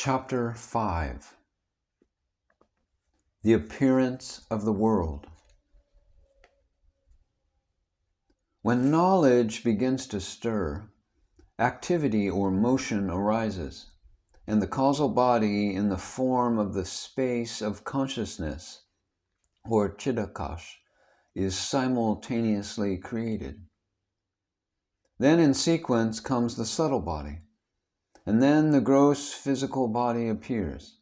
Chapter 5. The appearance of the world. When knowledge begins to stir, activity or motion arises, and the causal body in the form of the space of consciousness, or Chidakash, is simultaneously created. Then in sequence comes the subtle body, and then the gross physical body appears.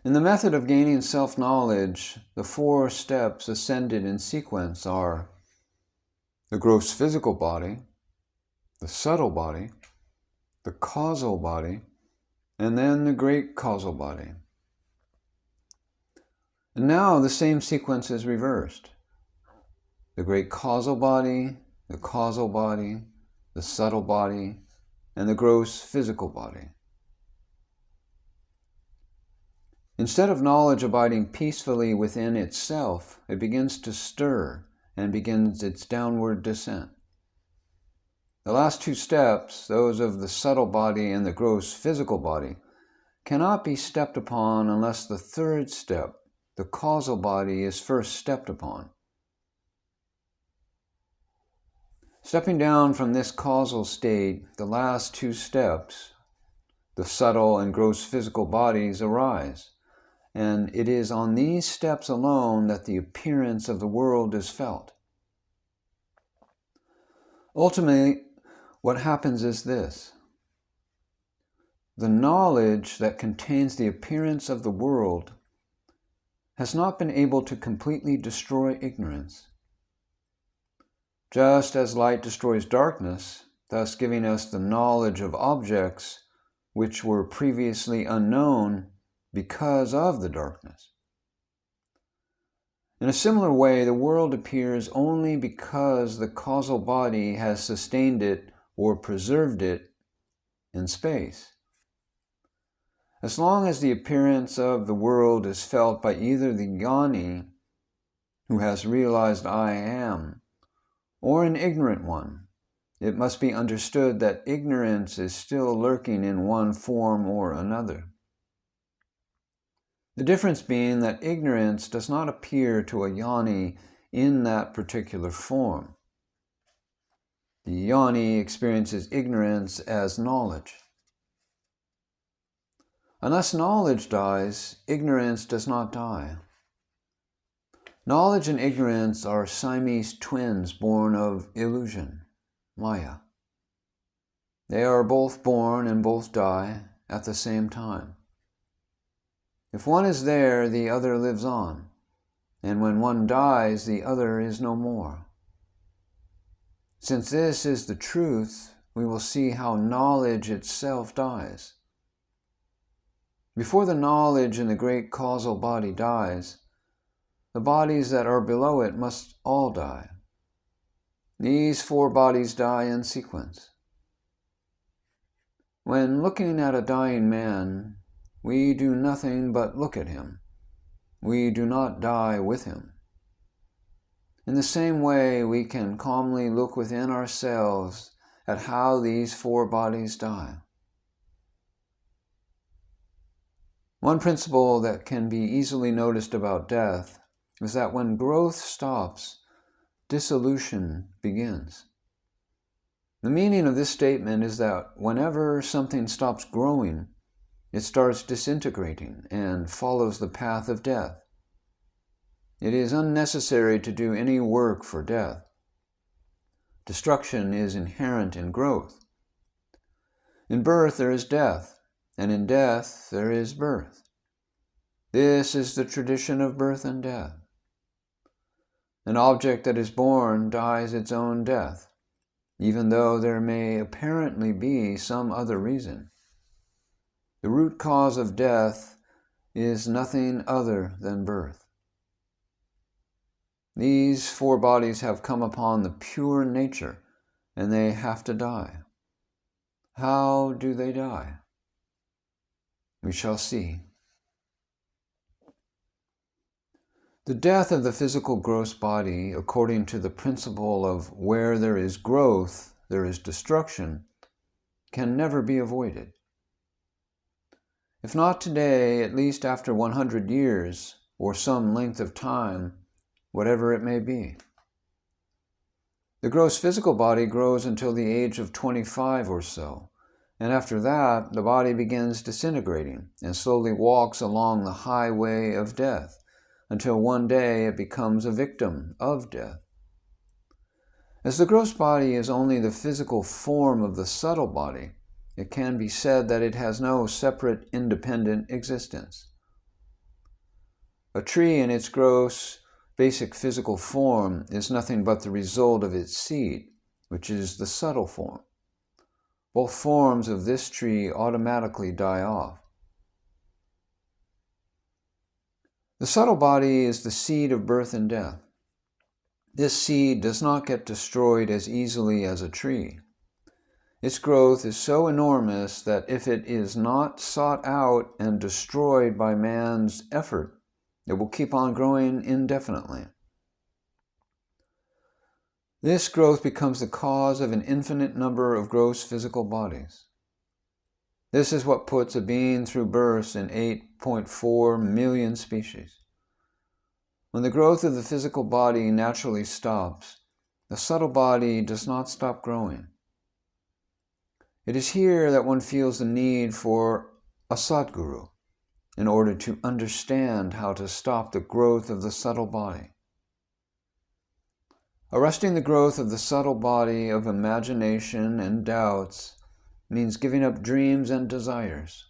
In the method of gaining self-knowledge, the 4 steps ascended in sequence are the gross physical body, the subtle body, the causal body, and then the great causal body. And now the same sequence is reversed. The great causal body, the subtle body, and the gross physical body. Instead of knowledge abiding peacefully within itself, it begins to stir and begins its downward descent. The last 2 steps, those of the subtle body and the gross physical body, cannot be stepped upon unless the 3rd step, the causal body, is first stepped upon. Stepping down from this causal state, the last 2 steps, the subtle and gross physical bodies, arise, and it is on these steps alone that the appearance of the world is felt. Ultimately, what happens is this. The knowledge that contains the appearance of the world has not been able to completely destroy ignorance. Just as light destroys darkness, thus giving us the knowledge of objects which were previously unknown because of the darkness. In a similar way, the world appears only because the causal body has sustained it or preserved it in space. As long as the appearance of the world is felt by either the jnani, who has realized I am, or an ignorant one, it must be understood that ignorance is still lurking in one form or another. The difference being that ignorance does not appear to a jnani in that particular form. The jnani experiences ignorance as knowledge. Unless knowledge dies, ignorance does not die. Knowledge and ignorance are Siamese twins born of illusion, Maya. They are both born and both die at the same time. If one is there, the other lives on, and when one dies, the other is no more. Since this is the truth, we will see how knowledge itself dies. Before the knowledge in the great causal body dies, the bodies that are below it must all die. These 4 bodies die in sequence. When looking at a dying man, we do nothing but look at him. We do not die with him. In the same way, we can calmly look within ourselves at how these 4 bodies die. One principle that can be easily noticed about death is that when growth stops, dissolution begins. The meaning of this statement is that whenever something stops growing, it starts disintegrating and follows the path of death. It is unnecessary to do any work for death. Destruction is inherent in growth. In birth there is death, and in death there is birth. This is the tradition of birth and death. An object that is born dies its own death, even though there may apparently be some other reason. The root cause of death is nothing other than birth. These 4 bodies have come upon the pure nature, and they have to die. How do they die? We shall see. The death of the physical gross body, according to the principle of where there is growth, there is destruction, can never be avoided. If not today, at least after 100 years, or some length of time, whatever it may be. The gross physical body grows until the age of 25 or so, and after that, the body begins disintegrating and slowly walks along the highway of death, until one day it becomes a victim of death. As the gross body is only the physical form of the subtle body, it can be said that it has no separate, independent existence. A tree in its gross, basic physical form is nothing but the result of its seed, which is the subtle form. Both forms of this tree automatically die off. The subtle body is the seed of birth and death. This seed does not get destroyed as easily as a tree. Its growth is so enormous that if it is not sought out and destroyed by man's effort, it will keep on growing indefinitely. This growth becomes the cause of an infinite number of gross physical bodies. This is what puts a being through births in 8.4 million species. When the growth of the physical body naturally stops, the subtle body does not stop growing. It is here that one feels the need for a Sadguru in order to understand how to stop the growth of the subtle body. Arresting the growth of the subtle body of imagination and doubts means giving up dreams and desires.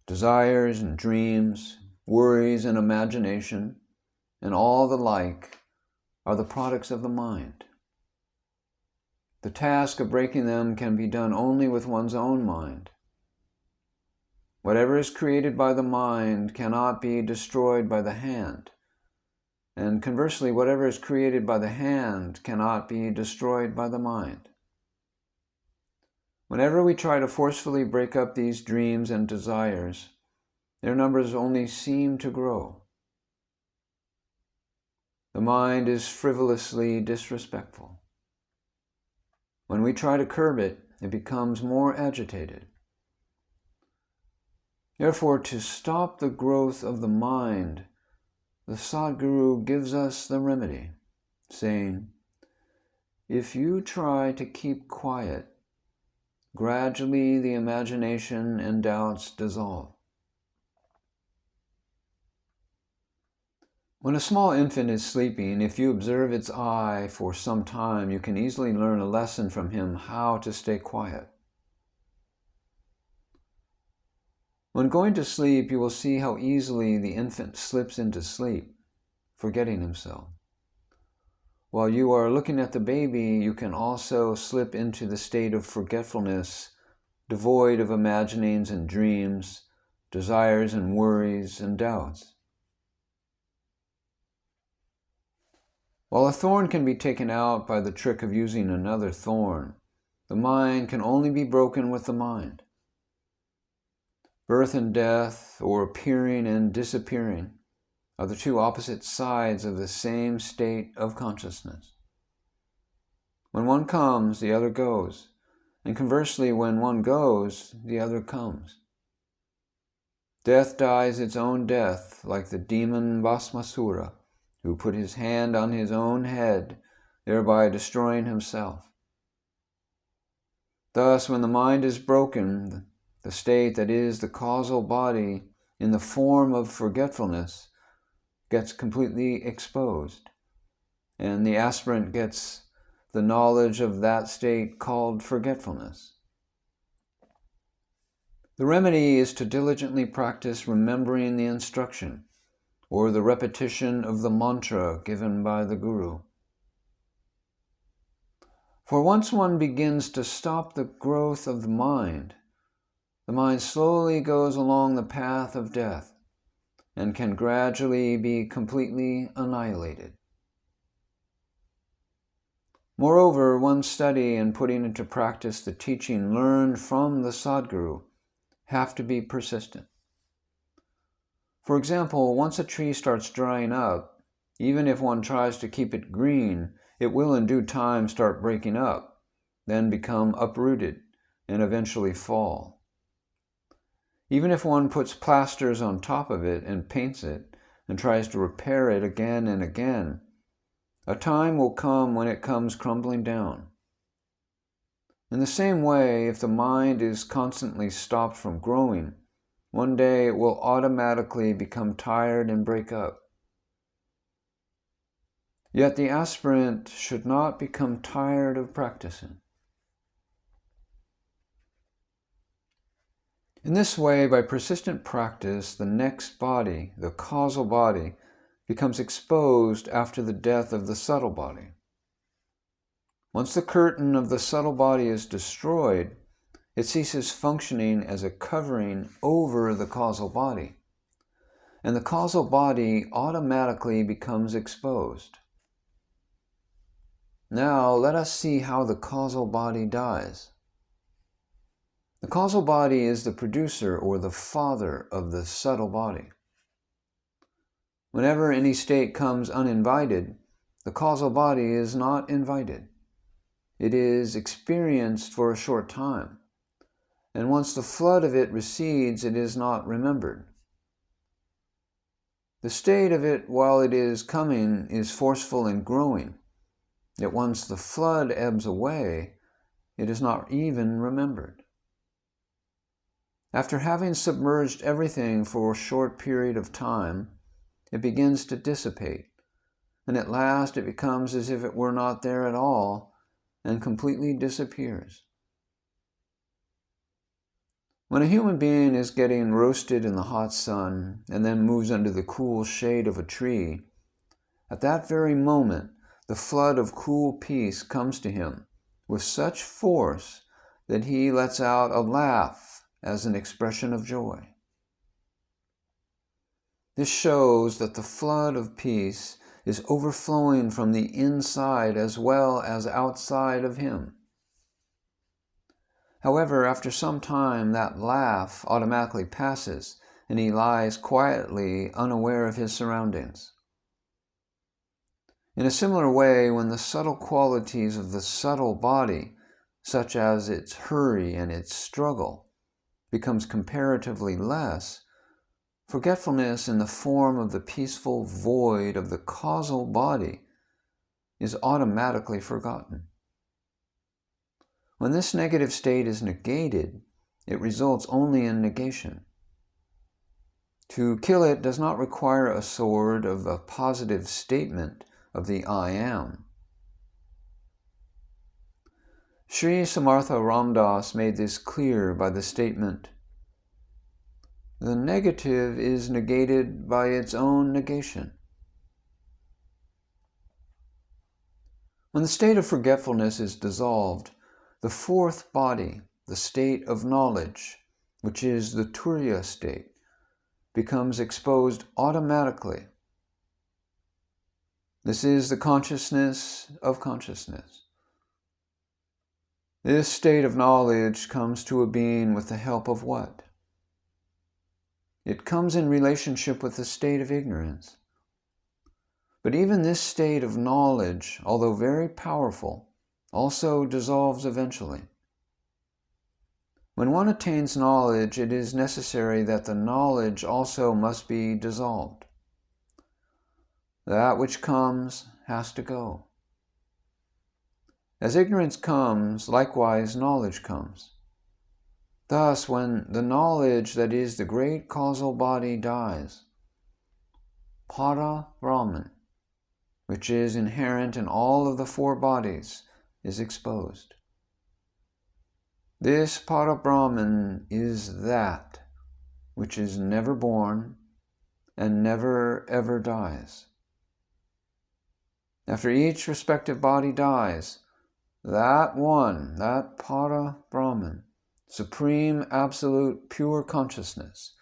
Desires and dreams, worries and imagination, and all the like are the products of the mind. The task of breaking them can be done only with one's own mind. Whatever is created by the mind cannot be destroyed by the hand, and conversely, whatever is created by the hand cannot be destroyed by the mind. Whenever we try to forcefully break up these dreams and desires, their numbers only seem to grow. The mind is frivolously disrespectful. When we try to curb it, it becomes more agitated. Therefore, to stop the growth of the mind, the Sadguru gives us the remedy, saying, if you try to keep quiet, gradually the imagination and doubts dissolve. When a small infant is sleeping, if you observe its eye for some time, you can easily learn a lesson from him how to stay quiet. When going to sleep, you will see how easily the infant slips into sleep, forgetting himself. While you are looking at the baby, you can also slip into the state of forgetfulness, devoid of imaginings and dreams, desires and worries and doubts. While a thorn can be taken out by the trick of using another thorn, the mind can only be broken with the mind. Birth and death, or appearing and disappearing, are the two opposite sides of the same state of consciousness. When one comes, the other goes, and conversely, when one goes, the other comes. Death dies its own death, like the demon Bhasmasura, who put his hand on his own head, thereby destroying himself. Thus, when the mind is broken, the state that is the causal body in the form of forgetfulness gets completely exposed, and the aspirant gets the knowledge of that state called forgetfulness. The remedy is to diligently practice remembering the instruction, or the repetition of the mantra given by the Guru. For once one begins to stop the growth of the mind slowly goes along the path of death and can gradually be completely annihilated. Moreover, one's study and putting into practice the teaching learned from the Sadguru have to be persistent. For example, once a tree starts drying up, even if one tries to keep it green, it will in due time start breaking up, then become uprooted, and eventually fall. Even if one puts plasters on top of it and paints it and tries to repair it again and again, a time will come when it comes crumbling down. In the same way, if the mind is constantly stopped from growing, one day it will automatically become tired and break up. Yet the aspirant should not become tired of practicing. In this way, by persistent practice, the next body, the causal body, becomes exposed after the death of the subtle body. Once the curtain of the subtle body is destroyed, it ceases functioning as a covering over the causal body, and the causal body automatically becomes exposed. Now, let us see how the causal body dies. The causal body is the producer or the father of the subtle body. Whenever any state comes uninvited, the causal body is not invited. It is experienced for a short time, and once the flood of it recedes, it is not remembered. The state of it while it is coming is forceful and growing, yet once the flood ebbs away, it is not even remembered. After having submerged everything for a short period of time, it begins to dissipate, and at last it becomes as if it were not there at all, and completely disappears. When a human being is getting roasted in the hot sun and then moves under the cool shade of a tree, at that very moment the flood of cool peace comes to him with such force that he lets out a laugh as an expression of joy. This shows that the flood of peace is overflowing from the inside as well as outside of him. However, after some time, that laugh automatically passes, and he lies quietly unaware of his surroundings. In a similar way, when the subtle qualities of the subtle body, such as its hurry and its struggle, becomes comparatively less, forgetfulness in the form of the peaceful void of the causal body is automatically forgotten. When this negative state is negated, it results only in negation. To kill it does not require a sword of a positive statement of the I am. Shri Samartha Ramdas made this clear by the statement, "The negative is negated by its own negation." When the state of forgetfulness is dissolved, the fourth body, the state of knowledge, which is the Turiya state, becomes exposed automatically. This is the consciousness of consciousness. This state of knowledge comes to a being with the help of what? It comes in relationship with the state of ignorance. But even this state of knowledge, although very powerful, also dissolves eventually. When one attains knowledge, it is necessary that the knowledge also must be dissolved. That which comes has to go. As ignorance comes, likewise knowledge comes. Thus, when the knowledge that is the great causal body dies, Para-Brahman, which is inherent in all of the four bodies, is exposed. This Para-Brahman is that which is never born and never ever dies. After each respective body dies, that one, that Para-Brahman, supreme, absolute, pure consciousness,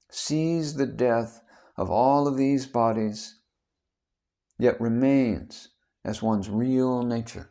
sees the death of all of these bodies, yet remains as one's real nature.